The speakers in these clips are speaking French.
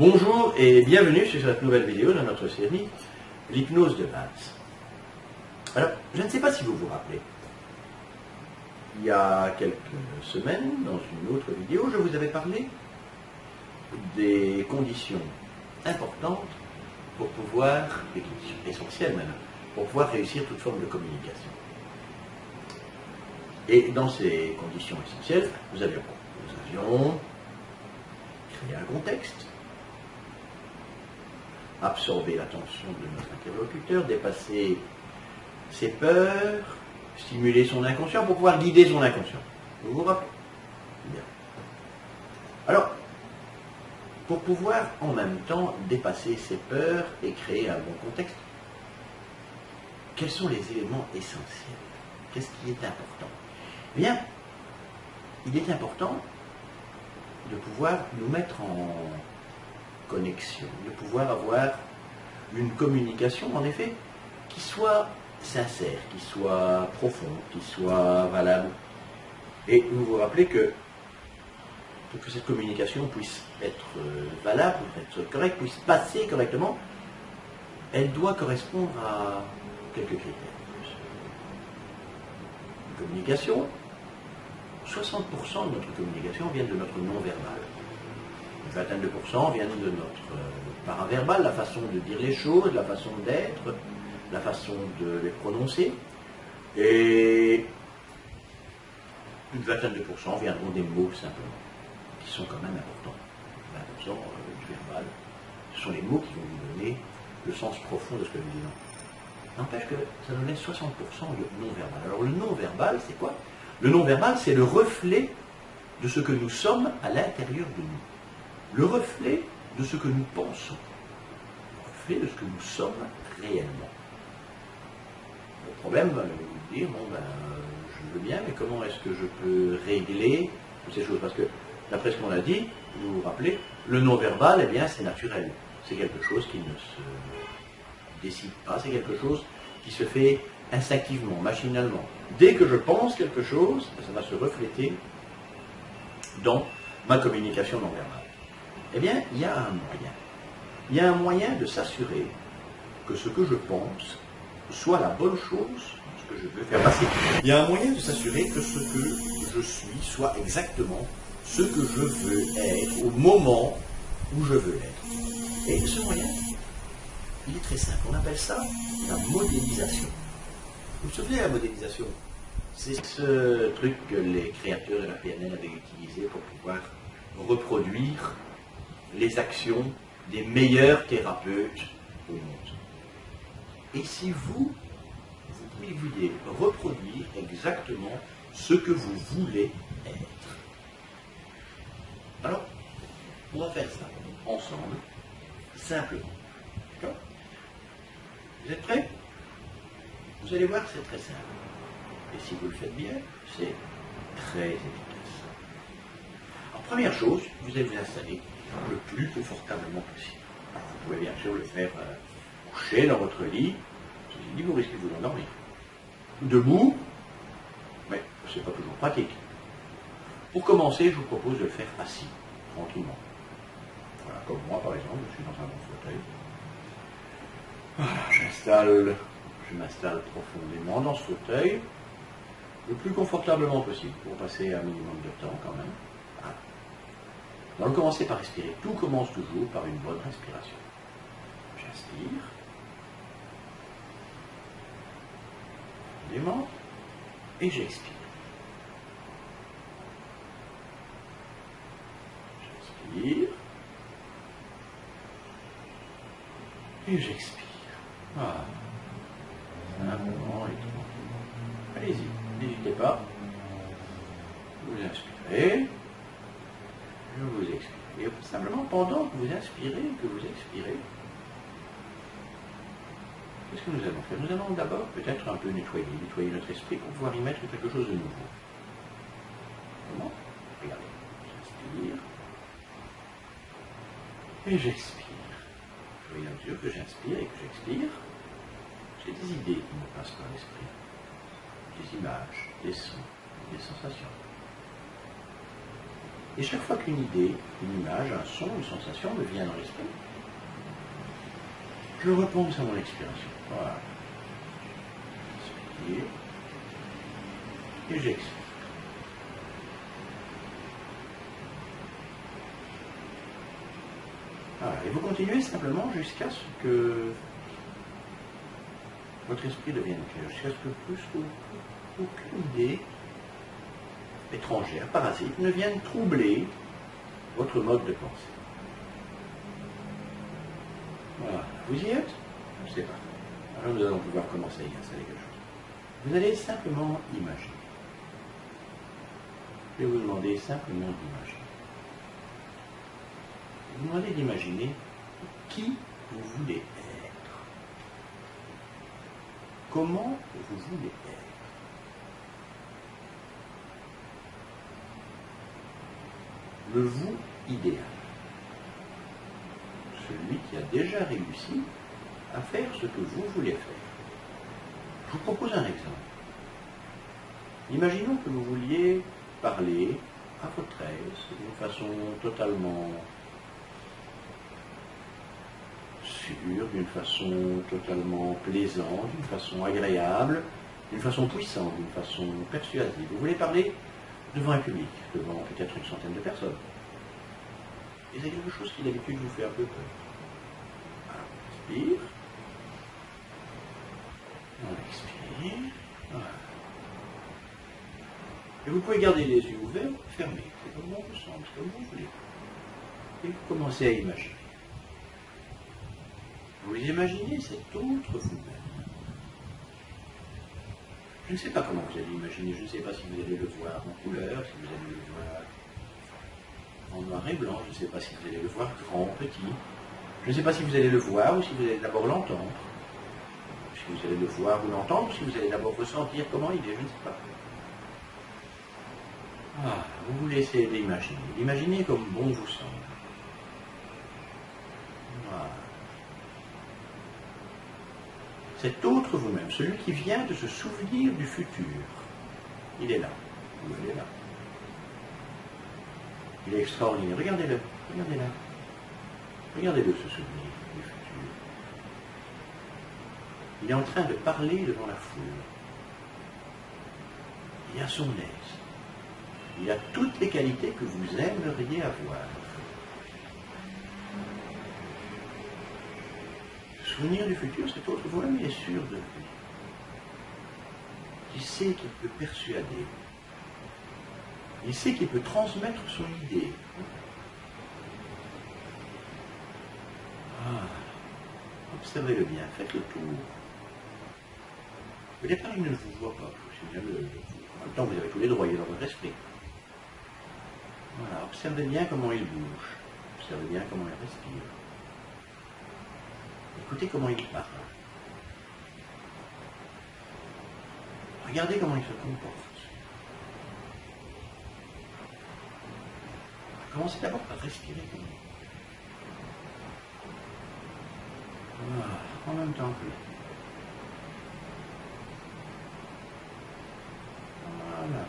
Bonjour et bienvenue sur cette nouvelle vidéo de notre série L'hypnose de base. Alors, je ne sais pas si vous vous rappelez, il y a quelques semaines, dans une autre vidéo, je vous avais parlé des conditions importantes pour pouvoir, des conditions essentielles même, pour pouvoir réussir toute forme de communication. Et dans ces conditions essentielles, nous avions créé un contexte, absorber l'attention de notre interlocuteur, dépasser ses peurs, stimuler son inconscient pour pouvoir guider son inconscient. Vous vous rappelez? Bien. Alors, pour pouvoir en même temps dépasser ses peurs et créer un bon contexte, quels sont les éléments essentiels? Qu'est-ce qui est important? Eh bien, il est important de pouvoir nous mettre en connexion, de pouvoir avoir une communication, en effet, qui soit sincère, qui soit profonde, qui soit valable. Et vous vous rappelez que pour que cette communication puisse être valable, être correcte, puisse passer correctement, elle doit correspondre à quelques critères. Une communication, 60% de notre communication vient de notre non-verbal. Une vingtaine de pourcents viennent de notre paraverbal, la façon de dire les choses, la façon d'être, la façon de les prononcer. Et une vingtaine de pourcents viendront des mots simplement, qui sont quand même importants. 20% du verbal, ce sont les mots qui vont nous donner le sens profond de ce que nous disons. N'empêche que ça nous laisse 60% de non-verbal. Alors le non-verbal, c'est quoi? Le non-verbal, c'est le reflet de ce que nous sommes à l'intérieur de nous. Le reflet de ce que nous pensons. Le reflet de ce que nous sommes réellement. Le problème, vous dire, bon ben, je veux bien, mais comment est-ce que je peux régler toutes ces choses? Parce que, d'après ce qu'on a dit, vous vous rappelez, le non-verbal, eh bien, c'est naturel. C'est quelque chose qui ne se décide pas, c'est quelque chose qui se fait instinctivement, machinalement. Dès que je pense quelque chose, ça va se refléter dans ma communication non-verbale. Eh bien, il y a un moyen. Il y a un moyen de s'assurer que ce que je pense soit la bonne chose, ce que je veux faire passer. Il y a un moyen de s'assurer que ce que je suis soit exactement ce que je veux être au moment où je veux être. Et ce moyen, il est très simple. On appelle ça la modélisation. Vous vous souvenez de la modélisation? C'est ce truc que les créateurs de la PNL avaient utilisé pour pouvoir reproduire les actions des meilleurs thérapeutes au monde. Et si vous pouviez reproduire exactement ce que vous voulez être. Alors, on va faire ça ensemble, simplement. D'accord? Vous êtes prêts? Vous allez voir, c'est très simple. Et si vous le faites bien, c'est très efficace. Alors, première chose, vous allez vous installer le plus confortablement possible. Alors, vous pouvez bien sûr le faire couché dans votre lit. Ceci dit, vous risquez de vous endormir. Debout, mais ce n'est pas toujours pratique. Pour commencer, je vous propose de le faire assis, tranquillement. Voilà, comme moi par exemple, je suis dans un bon fauteuil. Voilà, je m'installe profondément dans ce fauteuil, le plus confortablement possible, pour passer un minimum de temps quand même. Voilà. On va commencer par respirer. Tout commence toujours par une bonne respiration. J'inspire. Profondément. Et j'expire. J'inspire. Et j'expire. Voilà. Simplement et tranquillement. Allez-y, n'hésitez pas. Vous inspirez. Je vous expire. Et simplement, pendant que vous inspirez, que vous expirez, qu'est-ce que nous allons faire? Nous allons d'abord peut-être un peu nettoyer notre esprit pour pouvoir y mettre quelque chose de nouveau. Comment? Regardez. J'inspire. Et j'expire. Au fur et à mesure que j'inspire et que j'expire, j'ai des idées qui me passent par l'esprit. Des images, des sons, des sensations. Et chaque fois qu'une idée, une image, un son, une sensation me vient dans l'esprit, je repense à mon expiration. Voilà. Inspire. Et j'expire. Voilà. Et vous continuez simplement jusqu'à ce que votre esprit devienne clair, jusqu'à ce que plus aucune idée étrangère, parasite, ne vienne troubler votre mode de pensée. Voilà. Vous y êtes? Je ne sais pas. Alors nous allons pouvoir commencer à y installer quelque chose. Vous allez simplement imaginer. Je vais vous demander simplement d'imaginer. Vous demandez d'imaginer qui vous voulez être. Comment vous voulez être. Le vous idéal. Celui qui a déjà réussi à faire ce que vous voulez faire. Je vous propose un exemple. Imaginons que vous vouliez parler à votre aise d'une façon totalement sûre, d'une façon totalement plaisante, d'une façon agréable, d'une façon puissante, d'une façon persuasive. Vous voulez parler devant un public, devant peut-être une centaine de personnes. Et c'est quelque chose qui d'habitude vous fait un peu peur. Alors, on inspire. On expire. Voilà. Et vous pouvez garder les yeux ouverts, fermés. C'est comme on vous semble, c'est comme vous voulez. Et vous commencez à imaginer. Vous imaginez cet autre vous-même. Je ne sais pas comment vous allez imaginer, je ne sais pas si vous allez le voir en couleur, si vous allez le voir en noir et blanc, je ne sais pas si vous allez le voir grand, petit. Je ne sais pas si vous allez le voir ou si vous allez d'abord l'entendre. Si vous allez le voir ou l'entendre, ou si vous allez d'abord ressentir comment il est, je ne sais pas. Ah, vous voulez essayer d'imaginer. Imaginez comme bon vous semble. Voilà. Cet autre vous-même, celui qui vient de se souvenir du futur, il est là, ou elle est là. Il est extraordinaire. Regardez-le, regardez-le. Regardez-le se souvenir du futur. Il est en train de parler devant la foule. Il a son aise. Il a toutes les qualités que vous aimeriez avoir. Souvenir du futur, cet autre vous-même, il est sûr de lui. Il sait qu'il peut persuader. Il sait qu'il peut transmettre son idée. Ah, observez-le bien, faites le tour. Au départ, il ne vous voit pas, je vous signale. En même temps, vous avez tous les droits, il est dans votre esprit. Voilà, observez bien comment il bouge. Observez bien comment il respire. Écoutez comment il parle. Regardez comment il se comporte. Commencez d'abord par respirer comme lui. Voilà, en même temps que lui. Voilà.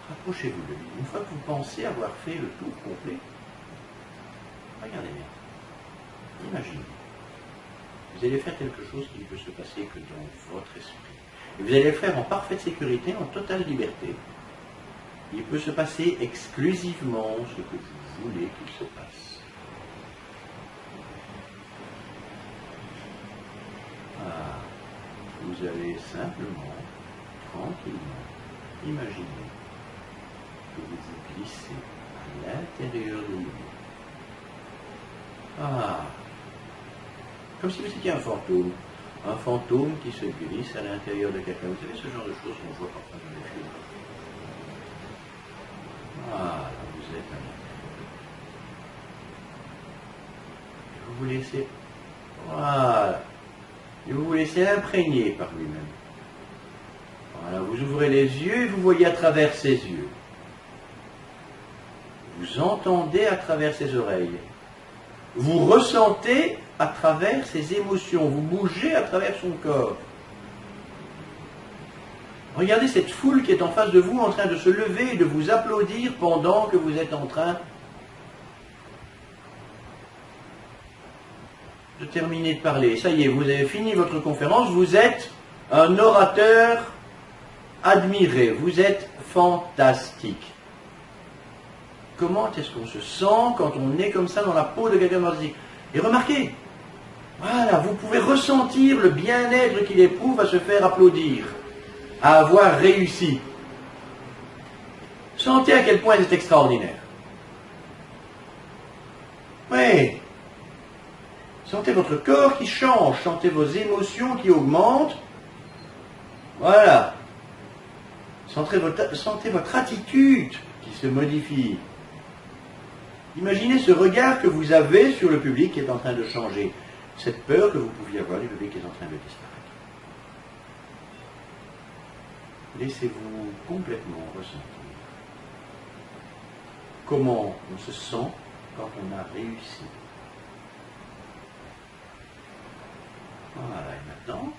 Rapprochez-vous de lui. Une fois que vous pensez avoir fait le tour complet, regardez bien. Imaginez. Vous allez faire quelque chose qui ne peut se passer que dans votre esprit. Et vous allez le faire en parfaite sécurité, en totale liberté. Il peut se passer exclusivement ce que vous voulez qu'il se passe. Ah, vous allez simplement, tranquillement, imaginer que vous vous glissez à l'intérieur de lui. Ah, comme si vous étiez un fantôme qui se glisse à l'intérieur de quelqu'un. Vous savez ce genre de choses qu'on voit parfois dans les films. Voilà, vous êtes à l'intérieur. Et vous vous laissez, voilà, et vous vous laissez imprégner par lui-même. Voilà, vous ouvrez les yeux et vous voyez à travers ses yeux. Vous entendez à travers ses oreilles. Vous ressentez à travers ses émotions. Vous bougez à travers son corps. Regardez cette foule qui est en face de vous en train de se lever et de vous applaudir pendant que vous êtes en train de terminer de parler. Ça y est, vous avez fini votre conférence, vous êtes un orateur admiré, vous êtes fantastique. Comment est-ce qu'on se sent quand on est comme ça dans la peau de quelqu'un de fantastique? Et remarquez, voilà, vous pouvez ressentir le bien-être qu'il éprouve à se faire applaudir, à avoir réussi. Sentez à quel point c'est extraordinaire. Oui. Sentez votre corps qui change, sentez vos émotions qui augmentent. Voilà. Sentez votre attitude qui se modifie. Imaginez ce regard que vous avez sur le public qui est en train de changer. Cette peur que vous pouviez avoir du public qui est en train de disparaître. Laissez-vous complètement ressentir comment on se sent quand on a réussi. Voilà, et maintenant,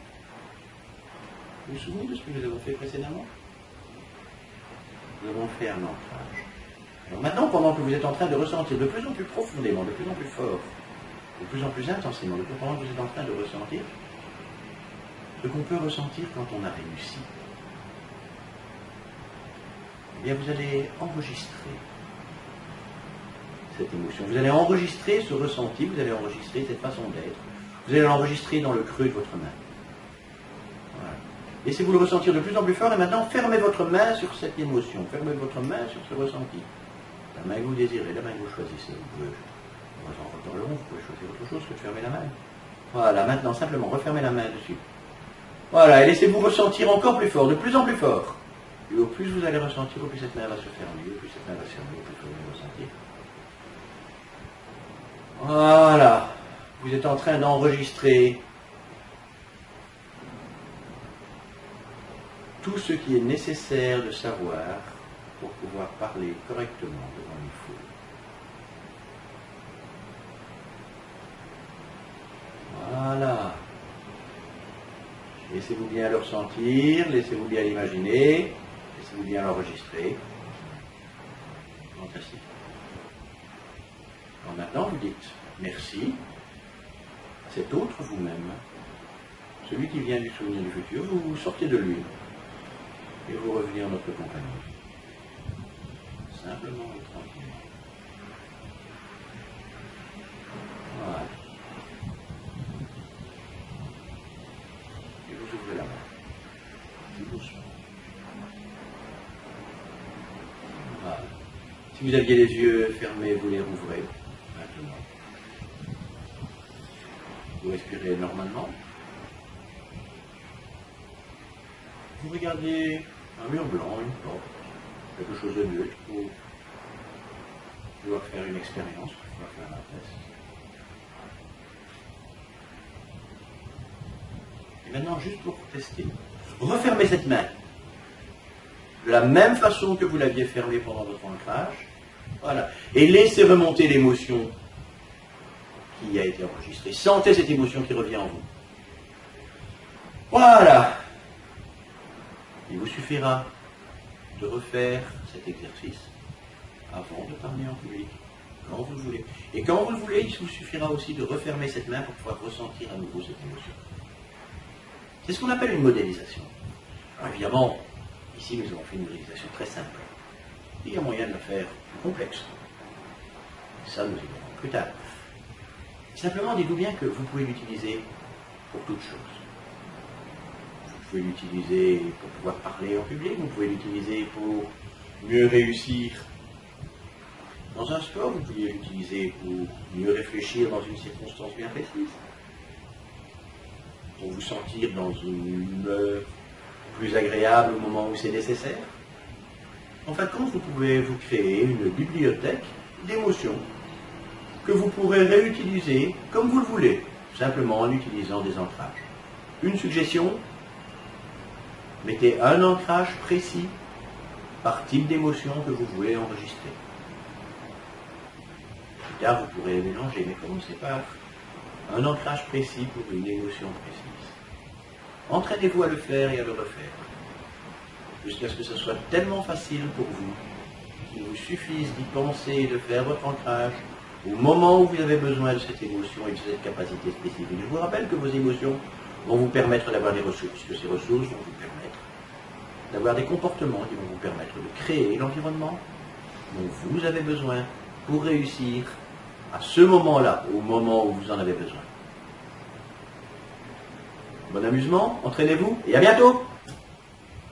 vous vous souvenez de ce que nous avons fait précédemment? Nous avons fait un ancrage. Alors maintenant, pendant que vous êtes en train de ressentir de plus en plus profondément, de plus en plus fort, de plus en plus intensément, pendant que vous êtes en train de ressentir ce qu'on peut ressentir quand on a réussi, eh bien vous allez enregistrer cette émotion, vous allez enregistrer ce ressenti, vous allez enregistrer cette façon d'être, vous allez l'enregistrer dans le creux de votre main. Voilà. Laissez-vous le ressentir de plus en plus fort et maintenant fermez votre main sur cette émotion, fermez votre main sur ce ressenti. La main que vous désirez, la main que vous choisissez. Vous pouvez, dans le rond, vous pouvez choisir autre chose que de fermer la main. Voilà, maintenant simplement refermez la main dessus. Voilà, et laissez-vous ressentir encore plus fort, de plus en plus fort. Et au plus vous allez ressentir, au plus cette main va se fermer, au plus cette main va se fermer, au plus vous allez ressentir. Voilà, vous êtes en train d'enregistrer tout ce qui est nécessaire de savoir pour pouvoir parler correctement devant une foule. Voilà. Laissez-vous bien le ressentir, laissez-vous bien l'imaginer, laissez-vous bien l'enregistrer. Fantastique. Alors maintenant, vous dites merci à cet autre vous-même, celui qui vient du souvenir du futur, vous sortez de lui et vous revenez en notre compagnie. Simplement et tranquillement. Voilà. Et vous ouvrez la main. Tout doucement. Voilà. Si vous aviez les yeux fermés, vous les rouvrez. Maintenant. Vous respirez normalement. Vous regardez un mur blanc, une porte, quelque chose de neutre pour pouvoir faire une expérience, pour pouvoir faire un test. Et maintenant, juste pour tester, refermez cette main de la même façon que vous l'aviez fermée pendant votre ancrage. Voilà. Et laissez remonter l'émotion qui a été enregistrée. Sentez cette émotion qui revient en vous. Voilà. Il vous suffira de refaire cet exercice avant de parler en public, quand vous le voulez. Et quand vous le voulez, il vous suffira aussi de refermer cette main pour pouvoir ressentir à nouveau cette émotion. C'est ce qu'on appelle une modélisation. Alors évidemment, ici nous avons fait une modélisation très simple. Il y a moyen de la faire plus complexe. Et ça, nous y verrons plus tard. Simplement, dites-vous bien que vous pouvez l'utiliser pour toutes choses. Vous pouvez l'utiliser pour pouvoir parler en public, vous pouvez l'utiliser pour mieux réussir dans un sport, vous pouvez l'utiliser pour mieux réfléchir dans une circonstance bien précise, pour vous sentir dans une humeur plus agréable au moment où c'est nécessaire. En fin de compte, vous pouvez vous créer une bibliothèque d'émotions que vous pourrez réutiliser comme vous le voulez, simplement en utilisant des ancrages. Une suggestion: mettez un ancrage précis par type d'émotion que vous voulez enregistrer. Plus tard, vous pourrez les mélanger, mais commencez par un ancrage précis pour une émotion précise. Entraînez-vous à le faire et à le refaire. jusqu'à ce que ce soit tellement facile pour vous qu'il vous suffise d'y penser, de faire votre ancrage au moment où vous avez besoin de cette émotion et de cette capacité spécifique. Je vous rappelle que vos émotions vont vous permettre d'avoir des ressources, que ces ressources vont vous permettre d'avoir des comportements qui vont vous permettre de créer l'environnement dont vous avez besoin pour réussir à ce moment-là, au moment où vous en avez besoin. Bon amusement, entraînez-vous et à bientôt!